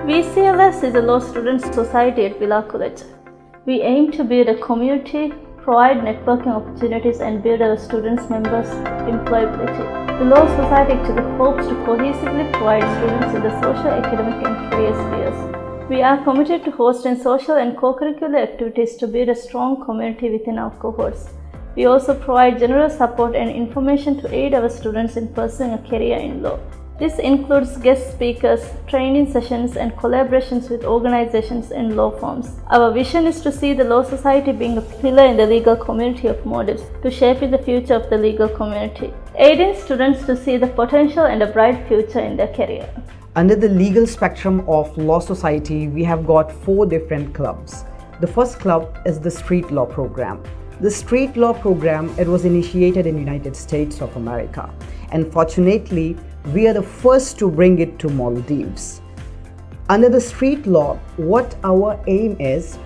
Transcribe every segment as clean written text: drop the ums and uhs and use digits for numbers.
VCLS is a law student society at Villa College. We aim to build a community, provide networking opportunities and build our students' members' employability. The Law Society actually hopes to cohesively provide students with the social, academic and career spheres. We are committed to hosting social and co-curricular activities to build a strong community within our cohorts. We also provide general support and information to aid our students in pursuing a career in law. This includes guest speakers, training sessions and collaborations with organizations and law firms. Our vision is to see the Law Society being a pillar in the legal community of models to shape the future of the legal community, aiding students to see the potential and a bright future in their career. Under the legal spectrum of Law Society, we have got 4 different clubs. The first club is the Street Law Program. The Street Law Program, it was initiated in the United States of America, and fortunately, we are the first to bring it to Maldives. Under the street law, what our aim is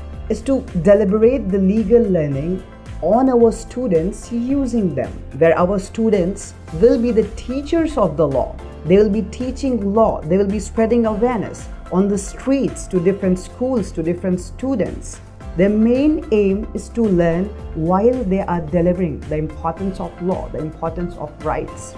to deliberate the legal learning on our students using them, where our students will be the teachers of the law. They will be teaching law, they will be spreading awareness on the streets to different schools, to different students. Their main aim is to learn while they are delivering the importance of law, the importance of rights.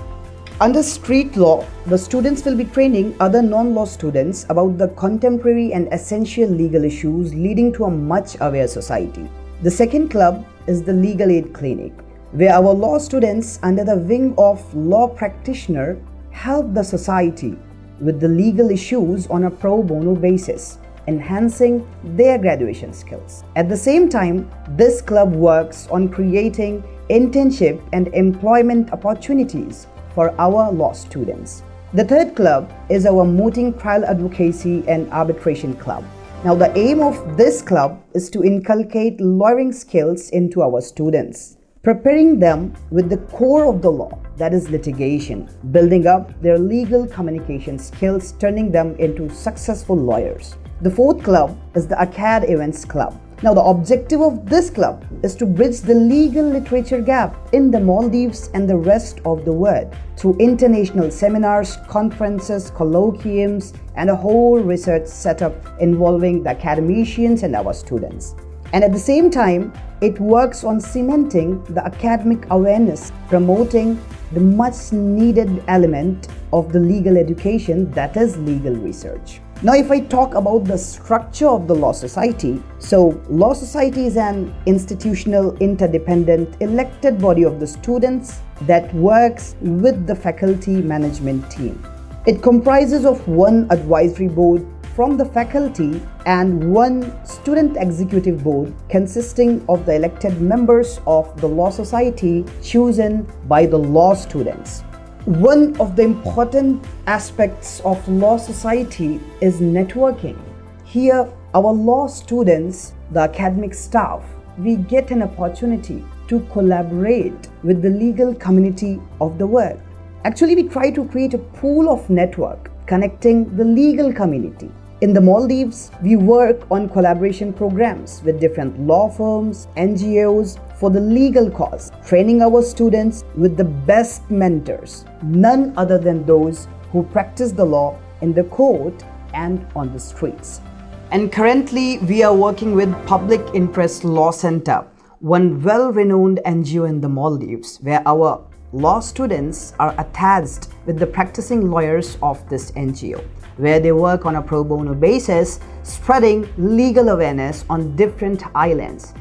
Under street law, the students will be training other non-law students about the contemporary and essential legal issues leading to a much aware society. The second club is the Legal Aid Clinic, where our law students under the wing of law practitioner help the society with the legal issues on a pro bono basis, enhancing their graduation skills. At the same time, this club works on creating internship and employment opportunities for our law students. The third club is our Mooting Trial Advocacy and Arbitration Club. Now, the aim of this club is to inculcate lawyering skills into our students, preparing them with the core of the law, that is litigation, building up their legal communication skills, turning them into successful lawyers. The fourth club is the ACAD Events Club. Now, the objective of this club is to bridge the legal literature gap in the Maldives and the rest of the world through international seminars, conferences, colloquiums, and a whole research setup involving the academicians and our students. And at the same time, it works on cementing the academic awareness, promoting the much needed element of the legal education, that is legal research. Now, if I talk about the structure of the Law Society, so Law Society is an institutional, interdependent, elected body of the students that works with the faculty management team. It comprises of one advisory board from the faculty and one student executive board consisting of the elected members of the Law Society chosen by the law students. One of the important aspects of Law Society is networking. Here, our law students, the academic staff, we get an opportunity to collaborate with the legal community of the world. Actually, we try to create a pool of network connecting the legal community. In the Maldives, we work on collaboration programs with different law firms, NGOs for the legal cause, training our students with the best mentors, none other than those who practice the law in the court and on the streets. And currently, we are working with Public Interest Law Center, one well-renowned NGO in the Maldives, where our law students are attached with the practicing lawyers of this NGO, where they work on a pro bono basis, spreading legal awareness on different islands.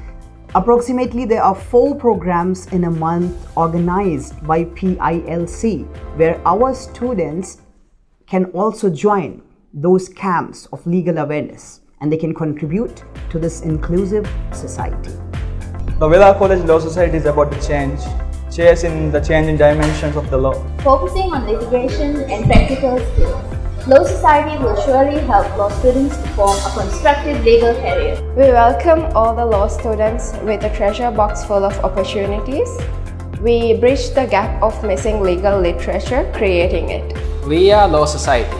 Approximately, there are 4 programs in a month organized by PILC, where our students can also join those camps of legal awareness and they can contribute to this inclusive society. The Villa College Law Society is about to change, chasing the changing dimensions of the law. Focusing on litigation and practical skills, Law Society will surely help law students to form a constructive legal career. We welcome all the law students with a treasure box full of opportunities. We bridge the gap of missing legal literature, creating it. We are Law Society,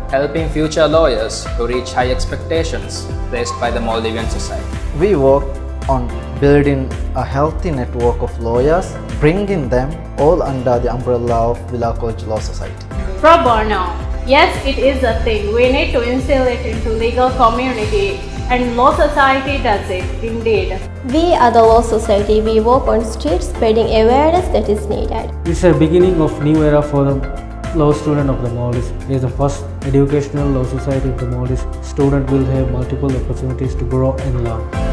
helping future lawyers to reach high expectations placed by the Maldivian society. We work on building a healthy network of lawyers, bringing them all under the umbrella of Villa College Law Society. Pro bono, Yes, it is a thing. We need to instill it into legal community, and Law Society does it, indeed. We are the Law Society. We walk on streets spreading awareness that is needed. It's a beginning of new era for the law student of the Maldives. It is the first educational law society of the Maldives. Student will have multiple opportunities to grow and learn.